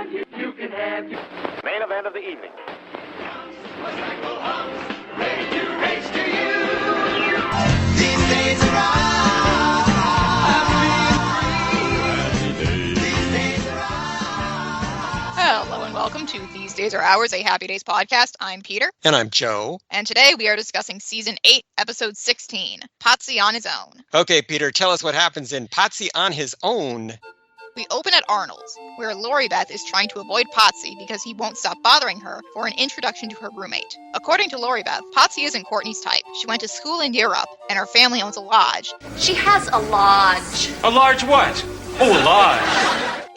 Main event of the evening. Ready to race to you. These days are ours. These days are ours. Hello and welcome to These Days Are Ours, a Happy Days podcast. I'm Peter. And I'm Joe. And today we are discussing Season 8, Episode 16, Potsie on His Own. Okay, Peter, tell us what happens in Potsie on His Own. We open at Arnold's, where Lori Beth is trying to avoid Potsie because he won't stop bothering her for an introduction to her roommate. According to Lori Beth, Potsie isn't Courtney's type. She went to school in Europe, and her family owns a lodge. She has a lodge. A large what? Oh, a lodge.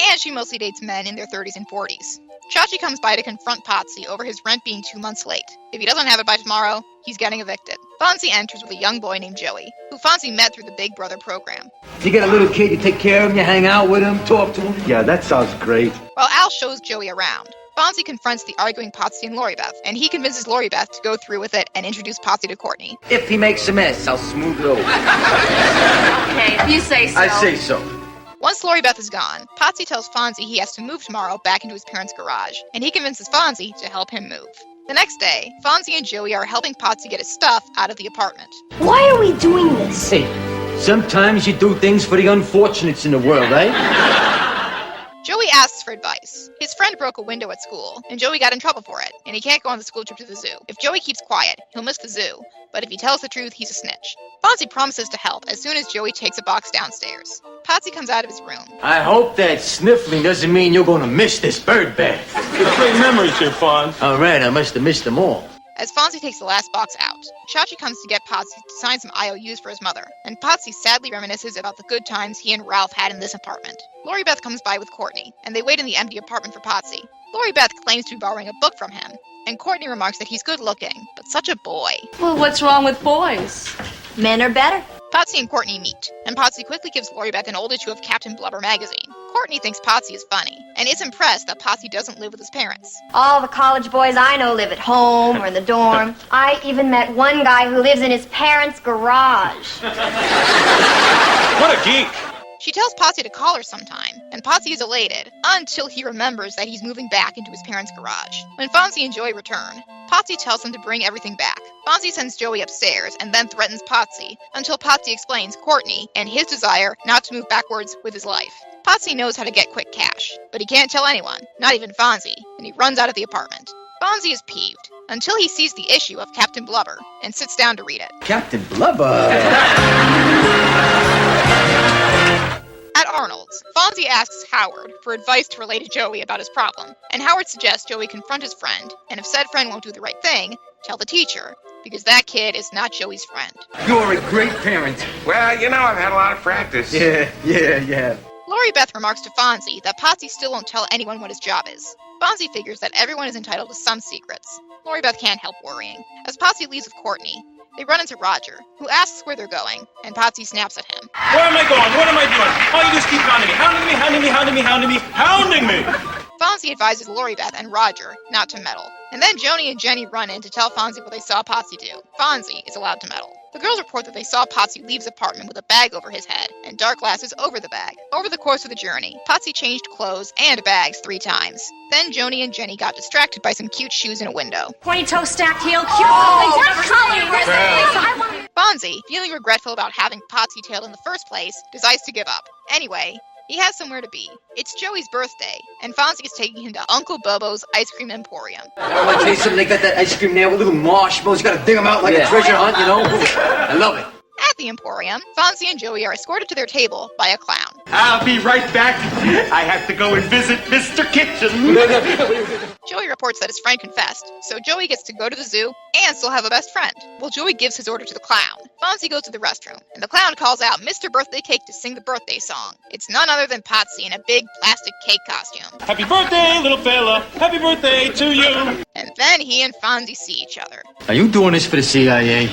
And she mostly dates men in their 30s and 40s. Chachi comes by to confront Potsie over his rent being 2 months late. If he doesn't have it by tomorrow, he's getting evicted. Fonzie enters with a young boy named Joey, who Fonzie met through the Big Brother program. You get a little kid, you take care of him, you hang out with him, talk to him. Yeah, that sounds great. While Al shows Joey around, Fonzie confronts the arguing Potsie and Lori Beth, and he convinces Lori Beth to go through with it and introduce Potsie to Courtney. If he makes a mess, I'll smooth it over. Okay, if you say so. I say so. Once Lori Beth is gone, Potsie tells Fonzie he has to move tomorrow back into his parents' garage, and he convinces Fonzie to help him move. The next day, Fonzie and Joey are helping Potsie get his stuff out of the apartment. Why are we doing this? Hey, sometimes you do things for the unfortunates in the world, eh? Joey asks for advice. His friend broke a window at school, and Joey got in trouble for it, and he can't go on the school trip to the zoo. If Joey keeps quiet, he'll miss the zoo, but if he tells the truth, he's a snitch. Fonzie promises to help as soon as Joey takes a box downstairs. Potsie comes out of his room. I hope that sniffling doesn't mean you're going to miss this bird bath. Great memories here, Fonz. All right, I must have missed them all. As Fonzie takes the last box out, Chachi comes to get Potsie to sign some IOUs for his mother, and Potsie sadly reminisces about the good times he and Ralph had in this apartment. Lori Beth comes by with Courtney, and they wait in the empty apartment for Potsie. Lori Beth claims to be borrowing a book from him, and Courtney remarks that he's good looking, but such a boy. Well, what's wrong with boys? Men are better. Potsie and Courtney meet, and Potsie quickly gives Lori Beth an old issue of Captain Blubber magazine. Courtney thinks Potsie is funny, and is impressed that Potsie doesn't live with his parents. All the college boys I know live at home or in the dorm. I even met one guy who lives in his parents' garage. What a geek. She tells Potsie to call her sometime, and Potsie is elated, until he remembers that he's moving back into his parents' garage. When Fonzie and Joey return, Potsie tells them to bring everything back. Fonzie sends Joey upstairs and then threatens Potsie, until Potsie explains Courtney and his desire not to move backwards with his life. Potsie knows how to get quick cash, but he can't tell anyone, not even Fonzie, and he runs out of the apartment. Fonzie is peeved, until he sees the issue of Captain Blubber, and sits down to read it. Captain Blubber. At Arnold's, Fonzie asks Howard for advice to relay to Joey about his problem, and Howard suggests Joey confront his friend, and if said friend won't do the right thing, tell the teacher, because that kid is not Joey's friend. You're a great parent. Well, you know, I've had a lot of practice. Yeah. Lori Beth remarks to Fonzie that Potsie still won't tell anyone what his job is. Fonzie figures that everyone is entitled to some secrets. Lori Beth can't help worrying. As Potsie leaves with Courtney, they run into Roger, who asks where they're going, and Potsie snaps at him. Where am I going? What am I doing? All you do is keep hounding me. Fonzie advises Lori Beth and Roger not to meddle. And then Joni and Jenny run in to tell Fonzie what they saw Potsie do. Fonzie is allowed to meddle. The girls report that they saw Potsie leave his apartment with a bag over his head and dark glasses over the bag. Over the course of the journey, Potsie changed clothes and bags 3 times. Then Joni and Jenny got distracted by some cute shoes in a window. Pointy toe, stacked heel, cute. Oh, Fonzie, feeling regretful about having Potsie tailed in the first place, decides to give up. Anyway, he has somewhere to be. It's Joey's birthday, and Fonzie is taking him to Uncle Bobo's Ice Cream Emporium. I want to tell you something. They got that ice cream there with little marshmallows. You got to dig them out like a treasure hunt, you know? I love it. At the Emporium, Fonzie and Joey are escorted to their table by a clown. I'll be right back. I have to go and visit Mr. Kitchen. Joey reports that his friend confessed, so Joey gets to go to the zoo and still have a best friend. Well, Joey gives his order to the clown. Fonzie goes to the restroom, and the clown calls out Mr. Birthday Cake to sing the birthday song. It's none other than Potsie in a big plastic cake costume. Happy birthday, little fella. Happy birthday to you. And then he and Fonzie see each other. Are you doing this for the CIA?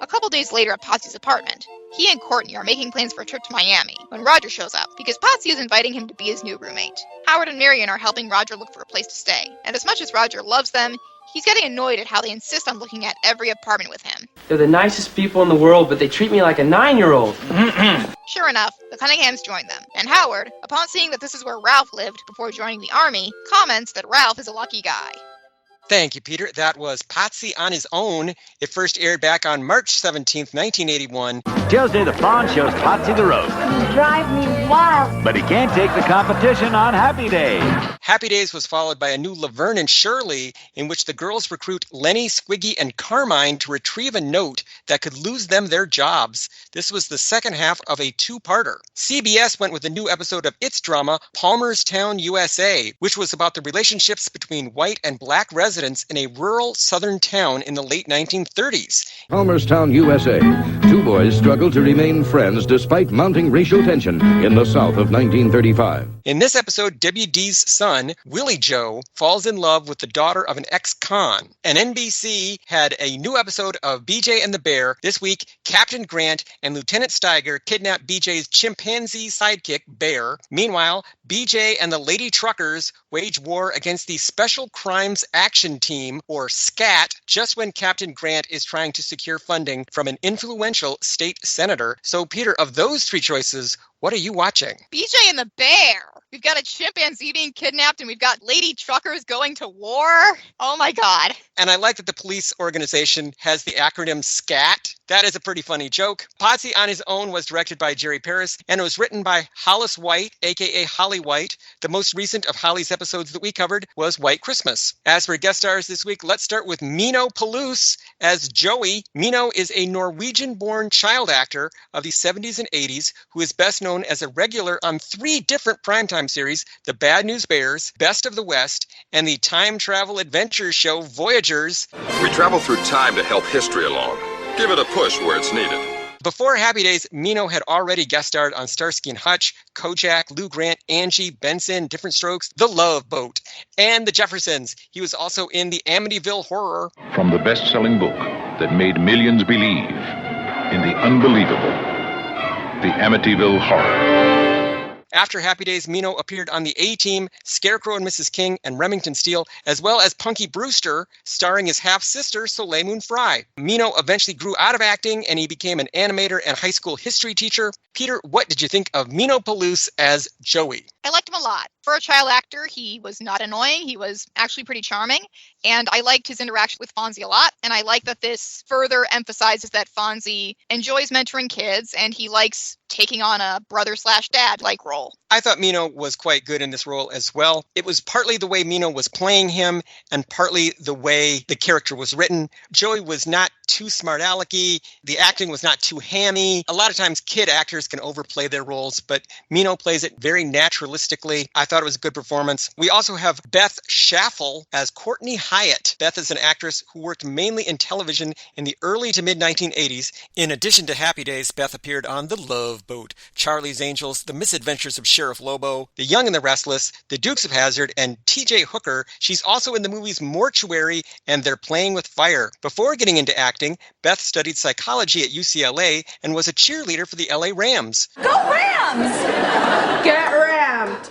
A couple days later at Potsie's apartment, he and Courtney are making plans for a trip to Miami when Roger shows up, because Potsie is inviting him to be his new roommate. Howard and Marion are helping Roger look for a place to stay, and as much as Roger loves them, he's getting annoyed at how they insist on looking at every apartment with him. They're the nicest people in the world, but they treat me like a 9-year-old. Sure enough, the Cunninghams join them, and And Howard, upon seeing that this is where Ralph lived before joining the army, comments that Ralph is a lucky guy. Thank you, Peter. That was Potsie on His Own. It first aired back on March 17th, 1981. Tuesday, the Fawn shows Potsie the Roast. You drive me wild. But he can't take the competition on Happy Days. Happy Days was followed by a new Laverne and Shirley, in which the girls recruit Lenny, Squiggy, and Carmine to retrieve a note that could lose them their jobs. This was the second half of a two-parter. CBS went with a new episode of its drama, Palmerstown, USA, which was about the relationships between white and black residents in a rural southern town in the late 1930s. Palmerstown, USA. Two boys struggle to remain friends despite mounting racial tension in the South of 1935. In this episode, WD's son, Willie Joe, falls in love with the daughter of an ex-con. And NBC had a new episode of BJ and the Bear. This week, Captain Grant and Lieutenant Steiger kidnap BJ's chimpanzee sidekick, Bear. Meanwhile, BJ and the Lady Truckers wage war against the Special Crimes Action Team, or SCAT, just when Captain Grant is trying to secure funding from an influential state senator. So, Peter, of those three choices, what are you watching? BJ and the Bear. We've got a chimpanzee being kidnapped, and we've got lady truckers going to war. Oh my God. And I like that the police organization has the acronym SCAT. That is a pretty funny joke. Potsie on His Own was directed by Jerry Paris, and it was written by Hollis White, a.k.a. Holly White. The most recent of Holly's episodes that we covered was White Christmas. As for guest stars this week, let's start with Mino Palouse as Joey. Mino is a Norwegian-born child actor of the 70s and 80s who is best known as a regular on 3 different primetime series, The Bad News Bears, Best of the West, and the time travel adventure show Voyagers. We travel through time to help history along. Give it a push where it's needed. Before Happy Days, Mino had already guest starred on Starsky and Hutch, Kojak, Lou Grant, Angie, Benson, Different Strokes, The Love Boat, and The Jeffersons. He was also in the Amityville Horror. From the best-selling book that made millions believe in the unbelievable, the Amityville Horror. After Happy Days, Mino appeared on the A-Team, Scarecrow and Mrs. King, and Remington Steele, as well as Punky Brewster, starring his half-sister, Soleil Moon Frye. Mino eventually grew out of acting, and he became an animator and high school history teacher. Peter, what did you think of Mino Palouse as Joey? I liked him a lot. For a child actor, he was not annoying. He was actually pretty charming. And I liked his interaction with Fonzie a lot. And I like that this further emphasizes that Fonzie enjoys mentoring kids and he likes taking on a brother/dad-like role. I thought Mino was quite good in this role as well. It was partly the way Mino was playing him and partly the way the character was written. Joey was not too smart-alecky. The acting was not too hammy. A lot of times kid actors can overplay their roles, but Mino plays it very naturalistically. I thought it was a good performance. We also have Beth Schaffel as Courtney Hyatt. Beth is an actress who worked mainly in television in the early to mid-1980s. In addition to Happy Days, Beth appeared on The Love Boat, Charlie's Angels, The Misadventures of Sheriff Lobo, The Young and the Restless, The Dukes of Hazzard, and T.J. Hooker. She's also in the movies Mortuary and They're Playing with Fire. Before getting into acting, Beth studied psychology at UCLA and was a cheerleader for the LA Rams. Go Rams! Get rammed!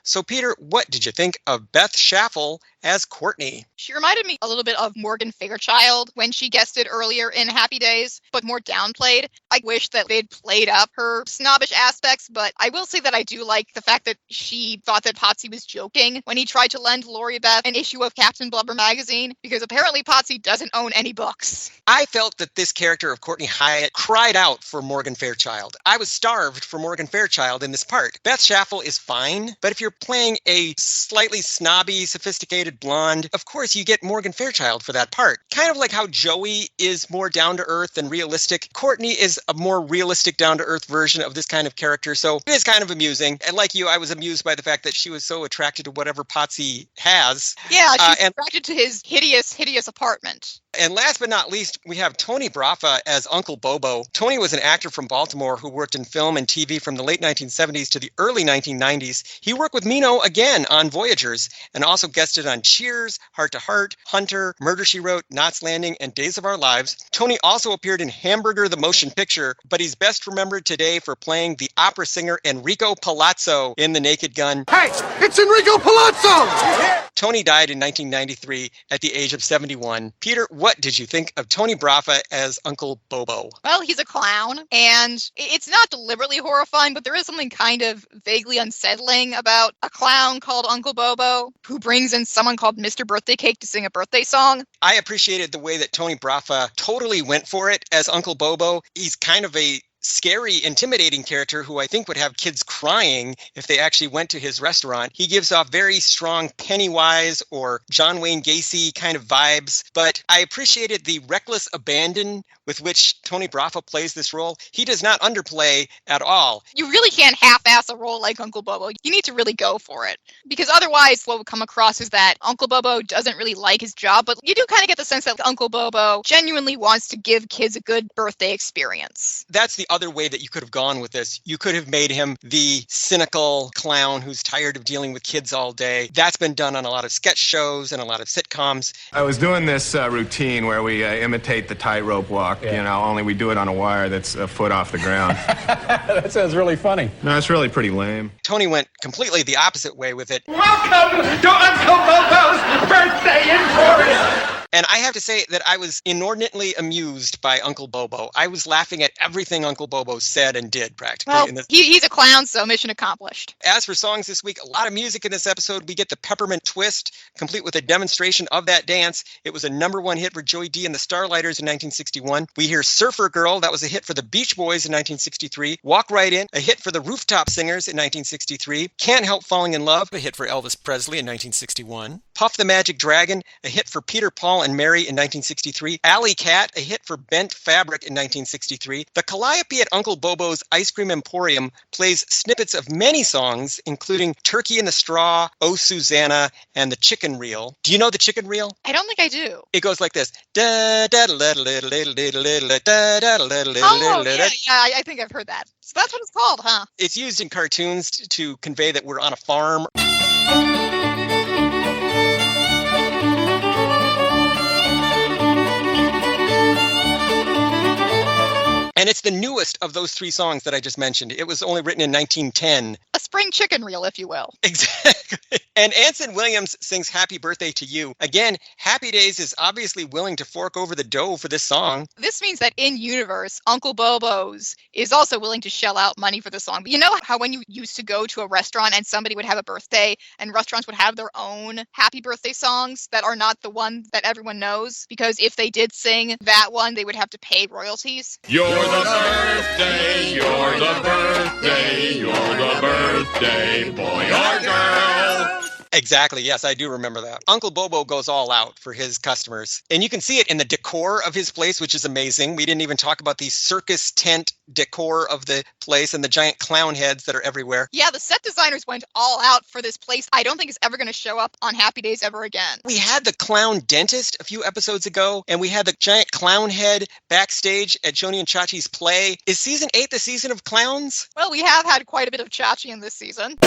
So, Peter, what did you think of Beth Schaffel as Courtney? She reminded me a little bit of Morgan Fairchild when she guested earlier in Happy Days, but more downplayed. I wish that they'd played up her snobbish aspects, but I will say that I do like the fact that she thought that Potsie was joking when he tried to lend Lori Beth an issue of Captain Blubber magazine, because apparently Potsie doesn't own any books. I felt that this character of Courtney Hyatt cried out for Morgan Fairchild. I was starved for Morgan Fairchild in this part. Beth Schaffel is fine, but if you're playing a slightly snobby, sophisticated blonde, of course you get Morgan Fairchild for that part. Kind of like how Joey is more down-to-earth and realistic. Courtney is a more realistic, down-to-earth version of this kind of character, so it is kind of amusing. And like you, I was amused by the fact that she was so attracted to whatever Potsie has. Yeah, she's attracted to his hideous, hideous apartment. And last but not least, we have Tony Braffa as Uncle Bobo. Tony was an actor from Baltimore who worked in film and TV from the late 1970s to the early 1990s. He worked with Mino again on Voyagers and also guested on Cheers, Heart to Heart, Hunter, Murder, She Wrote, Knots Landing, and Days of Our Lives. Tony also appeared in Hamburger the Motion Picture, but he's best remembered today for playing the opera singer Enrico Palazzo in The Naked Gun. Hey, it's Enrico Palazzo! Tony died in 1993 at the age of 71. Peter, what did you think of Tony Brafa as Uncle Bobo? Well, he's a clown, and it's not deliberately horrifying, but there is something kind of vaguely unsettling about a clown called Uncle Bobo who brings in someone called Mr. Birthday Cake to sing a birthday song. I appreciated the way that Tony Brafa totally went for it as Uncle Bobo. He's kind of a scary, intimidating character who I think would have kids crying if they actually went to his restaurant. He gives off very strong Pennywise or John Wayne Gacy kind of vibes, but I appreciated the reckless abandon with which Tony Brafa plays this role. He does not underplay at all. You really can't half-ass a role like Uncle Bobo. You need to really go for it. Because otherwise, what would come across is that Uncle Bobo doesn't really like his job, but you do kind of get the sense that Uncle Bobo genuinely wants to give kids a good birthday experience. That's the other way that you could have gone with this. You could have made him the cynical clown who's tired of dealing with kids all day. That's been done on a lot of sketch shows and a lot of sitcoms. I was doing this routine where we imitate the tightrope walk, only we do it on a wire that's a foot off the ground. That sounds really funny. No, it's really pretty lame. Tony went completely the opposite way with it. Welcome to Uncle Bobo's birthday in Florida. And I have to say that I was inordinately amused by Uncle Bobo. I was laughing at everything Uncle Bobo said and did, practically. Well, in this. he's a clown, so mission accomplished. As for songs this week, a lot of music in this episode. We get the Peppermint Twist, complete with a demonstration of that dance. It was a #1 hit for Joey D and the Starlighters in 1961. We hear Surfer Girl, that was a hit for the Beach Boys in 1963. Walk Right In, a hit for the Rooftop Singers in 1963. Can't Help Falling in Love, a hit for Elvis Presley in 1961. Puff the Magic Dragon, a hit for Peter, Paul, and Mary in 1963. Alley Cat, a hit for Bent Fabric in 1963. The Calliope at Uncle Bobo's Ice Cream Emporium plays snippets of many songs, including Turkey in the Straw, Oh Susanna, and The Chicken Reel. Do you know The Chicken Reel? I don't think I do. It goes like this. Da da da da da da da da da. Oh, yeah, I think I've heard that. So that's what it's called, huh? It's used in cartoons to convey that we're on a farm. And it's the newest of those three songs that I just mentioned. It was only written in 1910. A spring chicken reel, if you will. Exactly. And Anson Williams sings Happy Birthday to You. Again, Happy Days is obviously willing to fork over the dough for this song. This means that in universe, Uncle Bobo's is also willing to shell out money for the song. But you know how when you used to go to a restaurant and somebody would have a birthday and restaurants would have their own happy birthday songs that are not the one that everyone knows? Because if they did sing that one, they would have to pay royalties. You're the birthday, you're the birthday, you're the birthday, boy or girl. Exactly. Yes, I do remember that. Uncle Bobo goes all out for his customers. And you can see it in the decor of his place, which is amazing. We didn't even talk about the circus tent decor of the place and the giant clown heads that are everywhere. Yeah, the set designers went all out for this place. I don't think it's ever going to show up on Happy Days ever again. We had the clown dentist a few episodes ago, and we had the giant clown head backstage at Joni and Chachi's play. Is season 8 the season of clowns? Well, we have had quite a bit of Chachi in this season.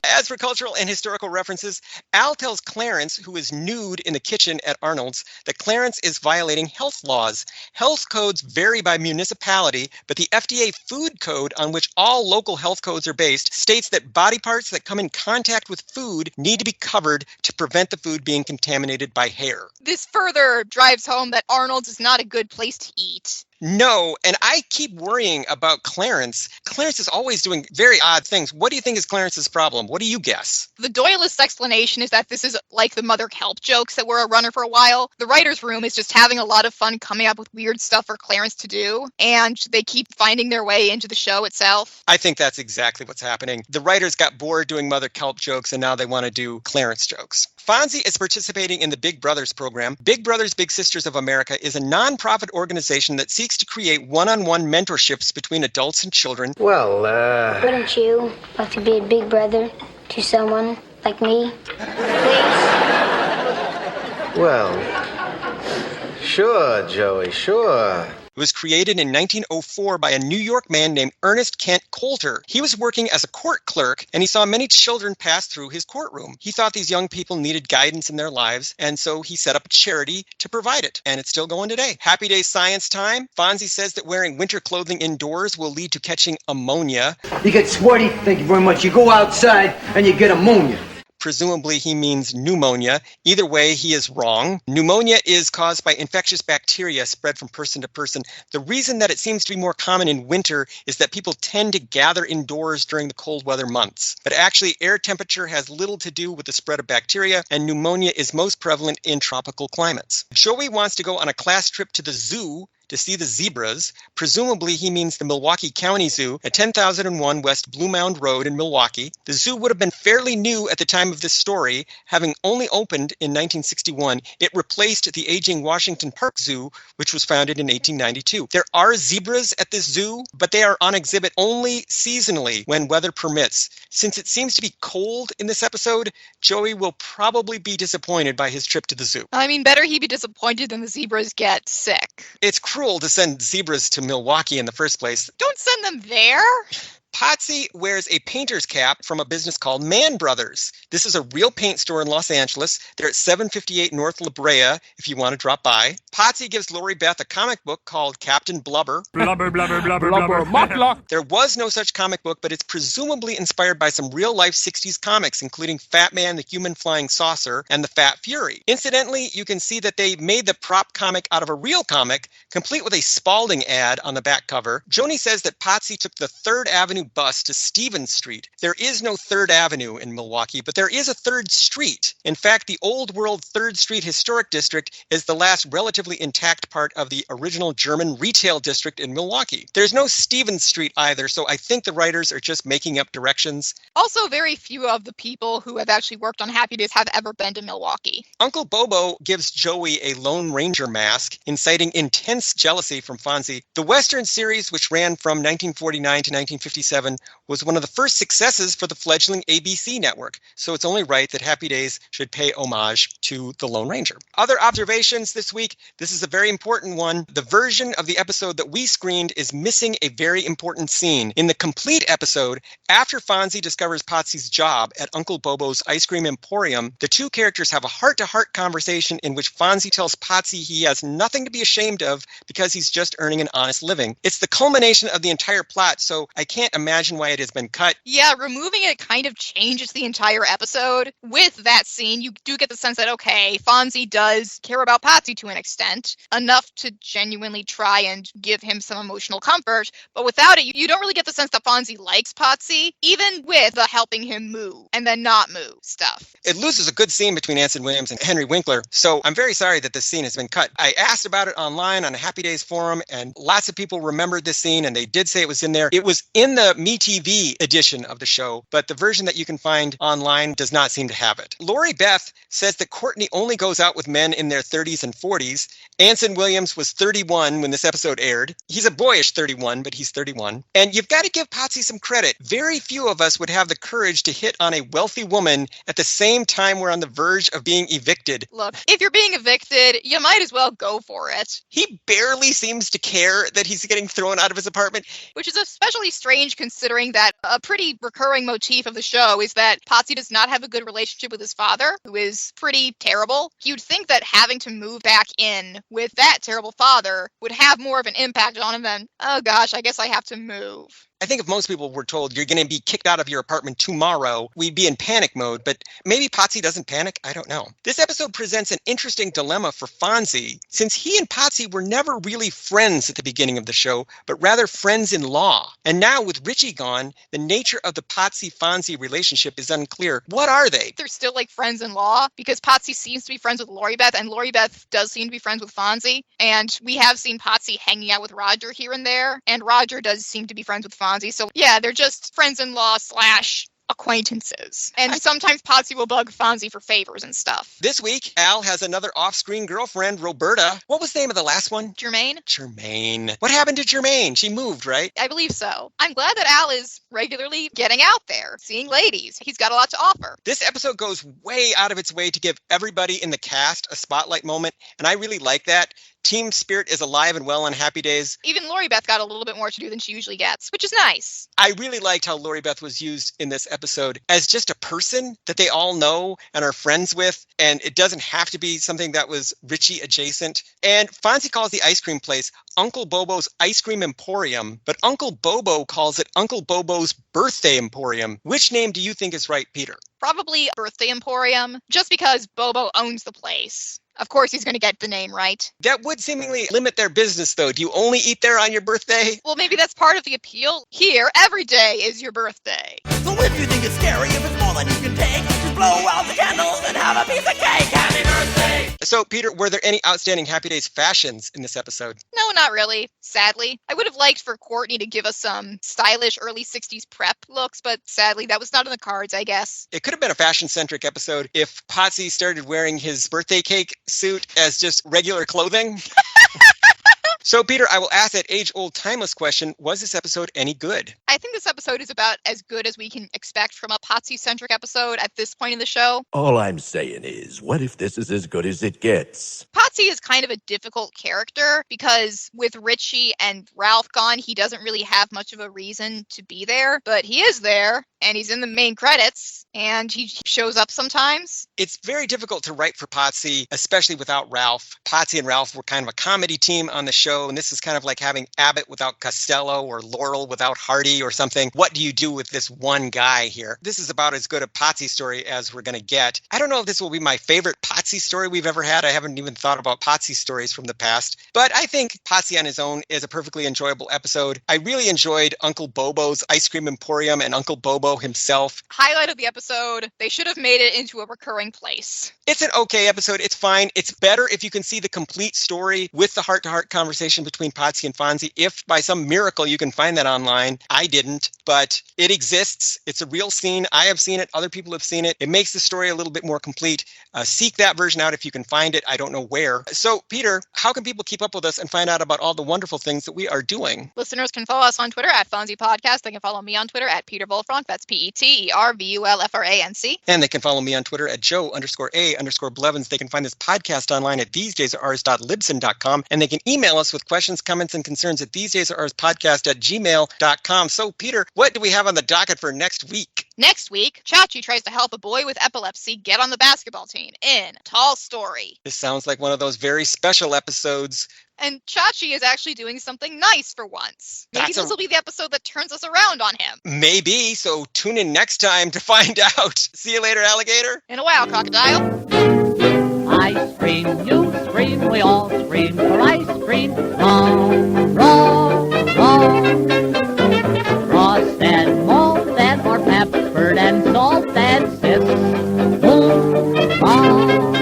As for cultural and historical references, Al tells Clarence, who is nude in the kitchen at Arnold's, that Clarence is violating health laws. Health codes vary by municipality, but the FDA food code, on which all local health codes are based, states that body parts that come in contact with food need to be covered to prevent the food being contaminated by hair. This further drives home that Arnold's is not a good place to eat. No, and I keep worrying about Clarence. Clarence is always doing very odd things. What do you think is Clarence's problem? What do you guess? The doylist explanation is that this is like the mother kelp jokes that were a runner for a while. The writer's room is just having a lot of fun coming up with weird stuff for Clarence to do, and they keep finding their way into the show itself. I think that's exactly what's happening. The writers got bored doing mother kelp jokes, and now they want to do Clarence jokes. Fonzie is participating in the Big Brothers program. Big Brothers Big Sisters of America is a nonprofit organization that seeks to create one-on-one mentorships between adults and children. Well, wouldn't you like to be a big brother to someone like me? Please? Well, sure, Joey, sure. It was created in 1904 by a New York man named Ernest Kent Coulter. He was working as a court clerk, and he saw many children pass through his courtroom. He thought these young people needed guidance in their lives, and so he set up a charity to provide it, and it's still going today. Happy Day Science Time. Fonzie says that wearing winter clothing indoors will lead to catching ammonia. You get sweaty, thank you very much. You go outside and you get ammonia. Presumably he means pneumonia. Either way, he is wrong. Pneumonia is caused by infectious bacteria spread from person to person. The reason that it seems to be more common in winter is that people tend to gather indoors during the cold weather months. But actually, air temperature has little to do with the spread of bacteria, and pneumonia is most prevalent in tropical climates. Joey wants to go on a class trip to the zoo to see the zebras. Presumably he means the Milwaukee County Zoo at 10,001 West Blue Mound Road in Milwaukee. The zoo would have been fairly new at the time of this story, having only opened in 1961. It replaced the aging Washington Park Zoo, which was founded in 1892. There are zebras at this zoo, but they are on exhibit only seasonally when weather permits. Since it seems to be cold in this episode, Joey will probably be disappointed by his trip to the zoo. I mean, better he be disappointed than the zebras get sick. It's cruel to send zebras to Milwaukee in the first place. Don't send them there. Potsie wears a painter's cap from a business called Mann Brothers. This is a real paint store in Los Angeles. They're at 758 North La Brea if you want to drop by. Potsie gives Lori Beth a comic book called Captain Blubber. Blubber, blubber, blubber, blubber, muckluck. There was no such comic book, but it's presumably inspired by some real-life 60s comics, including Fat Man, the Human Flying Saucer, and the Fat Fury. Incidentally, you can see that they made the prop comic out of a real comic, complete with a Spalding ad on the back cover. Joni says that Potsie took the 3rd Avenue bus to Stevens Street. There is no 3rd Avenue in Milwaukee, but there is a 3rd Street. In fact, the Old World 3rd Street Historic District is the last relatively intact part of the original German retail district in Milwaukee. There's no Stevens Street either, so I think the writers are just making up directions. Also, very few of the people who have actually worked on Happy Days have ever been to Milwaukee. Uncle Bobo gives Joey a Lone Ranger mask, inciting intense jealousy from Fonzie. The Western series, which ran from 1949 to 1957, was one of the first successes for the fledgling ABC network, so it's only right that Happy Days should pay homage to the Lone Ranger. Other observations this week, this is a very important one. The version of the episode that we screened is missing a very important scene. In the complete episode, after Fonzie discovers Potsie's job at Uncle Bobo's Ice Cream Emporium, the two characters have a heart-to-heart conversation in which Fonzie tells Potsie he has nothing to be ashamed of because he's just earning an honest living. It's the culmination of the entire plot, so I can't imagine why it has been cut. Yeah, removing it kind of changes the entire episode. With that scene, you do get the sense that, okay, Fonzie does care about Potsie to an extent, enough to genuinely try and give him some emotional comfort, but without it, you don't really get the sense that Fonzie likes Potsie, even with the helping him move and then not move stuff. It loses a good scene between Anson Williams and Henry Winkler, so I'm very sorry that this scene has been cut. I asked about it online on a Happy Days forum, and lots of people remembered this scene, and they did say it was in there. It was in the MeTV edition of the show, but the version that you can find online does not seem to have it. Lori Beth says that Courtney only goes out with men in their 30s and 40s. Anson Williams was 31 when this episode aired. He's a boyish 31, but he's 31. And you've got to give Potsie some credit. Very few of us would have the courage to hit on a wealthy woman at the same time we're on the verge of being evicted. Look, if you're being evicted, you might as well go for it. He barely seems to care that he's getting thrown out of his apartment. Which is especially strange considering that a pretty recurring motif of the show is that Potsie does not have a good relationship with his father, who is pretty terrible. You'd think that having to move back in with that terrible father would have more of an impact on him than, oh gosh, I guess I have to move. I think if most people were told you're going to be kicked out of your apartment tomorrow, we'd be in panic mode, but maybe Potsie doesn't panic. I don't know. This episode presents an interesting dilemma for Fonzie, since he and Potsie were never really friends at the beginning of the show, but rather friends-in-law. And now with Richie gone, the nature of the Potsie-Fonzie relationship is unclear. What are they? They're still like friends-in-law, because Potsie seems to be friends with Lori Beth, and Lori Beth does seem to be friends with Fonzie. And we have seen Potsie hanging out with Roger here and there, and Roger does seem to be friends with Fonzie. So yeah, they're just friends-in-law / acquaintances. And sometimes Potsie will bug Fonzie for favors and stuff. This week, Al has another off-screen girlfriend, Roberta. What was the name of the last one? Jermaine? Jermaine. What happened to Jermaine? She moved, right? I believe so. I'm glad that Al is regularly getting out there, seeing ladies. He's got a lot to offer. This episode goes way out of its way to give everybody in the cast a spotlight moment, and I really like that. Team spirit is alive and well on Happy Days. Even Lori Beth got a little bit more to do than she usually gets, which is nice. I really liked how Lori Beth was used in this episode as just a person that they all know and are friends with, and it doesn't have to be something that was Richie adjacent. And Fonzie calls the ice cream place Uncle Bobo's Ice Cream Emporium, but Uncle Bobo calls it Uncle Bobo's Birthday Emporium. Which name do you think is right, Peter? Probably Birthday Emporium, just because Bobo owns the place. Of course he's going to get the name right. That would seemingly limit their business, though. Do you only eat there on your birthday? Well, maybe that's part of the appeal. Here, every day is your birthday. So if you think it's scary, if it's more than you can take, just blow out the candles and have a piece of cake. Happy birthday! So, Peter, were there any outstanding Happy Days fashions in this episode? No, not really. Sadly. I would have liked for Courtney to give us some stylish early 60s prep looks, but sadly that was not in the cards, I guess. It could have been a fashion-centric episode if Potsie started wearing his birthday cake suit as just regular clothing. So, Peter, I will ask that age-old, timeless question. Was this episode any good? I think this episode is about as good as we can expect from a Potsie-centric episode at this point in the show. All I'm saying is, what if this is as good as it gets? Potsie is kind of a difficult character because with Richie and Ralph gone, he doesn't really have much of a reason to be there, but he is there. And he's in the main credits, and he shows up sometimes. It's very difficult to write for Potsie, especially without Ralph. Potsie and Ralph were kind of a comedy team on the show, and this is kind of like having Abbott without Costello or Laurel without Hardy or something. What do you do with this one guy here? This is about as good a Potsie story as we're going to get. I don't know if this will be my favorite Potsie story we've ever had. I haven't even thought about Potsie stories from the past. But I think Potsie on his own is a perfectly enjoyable episode. I really enjoyed Uncle Bobo's Ice Cream Emporium and Uncle Bobo himself. Highlight of the episode, they should have made it into a recurring place. It's an okay episode. It's fine. It's better if you can see the complete story with the heart-to-heart conversation between Potsie and Fonzie. If by some miracle you can find that online. I didn't, but it exists. It's a real scene. I have seen it. Other people have seen it. It makes the story a little bit more complete. Seek that version out if you can find it. I don't know where. So, Peter, how can people keep up with us and find out about all the wonderful things that we are doing? Listeners can follow us on Twitter at Fonzie Podcast. They can follow me on Twitter at Peter Volfranc. That's PeterVulfranc. And they can follow me on Twitter at Joe_A_Blevins. They can find this podcast online at thesedaysareurs.libsyn.com. And they can email us with questions, comments, and concerns at thesedaysareuspodcast@gmail.com. So, Peter, what do we have on the docket for next week? Next week, Chachi tries to help a boy with epilepsy get on the basketball team in Tall Story. This sounds like one of those very special episodes. And Chachi is actually doing something nice for once. Maybe this will be the episode that turns us around on him. Maybe, so tune in next time to find out. See you later, alligator. In a while, crocodile. I scream, you scream, we all scream for ice cream. Wrong, wrong, wrong. Frost and malt and more peppered and salt and sis. Boom, bong.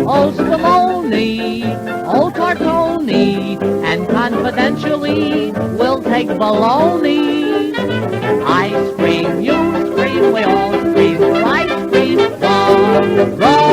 Oh, Scaloni, oh, Tartoni, and confidentially, we'll take bologna. I scream, you scream, we all scream for ice cream. Wrong, wrong.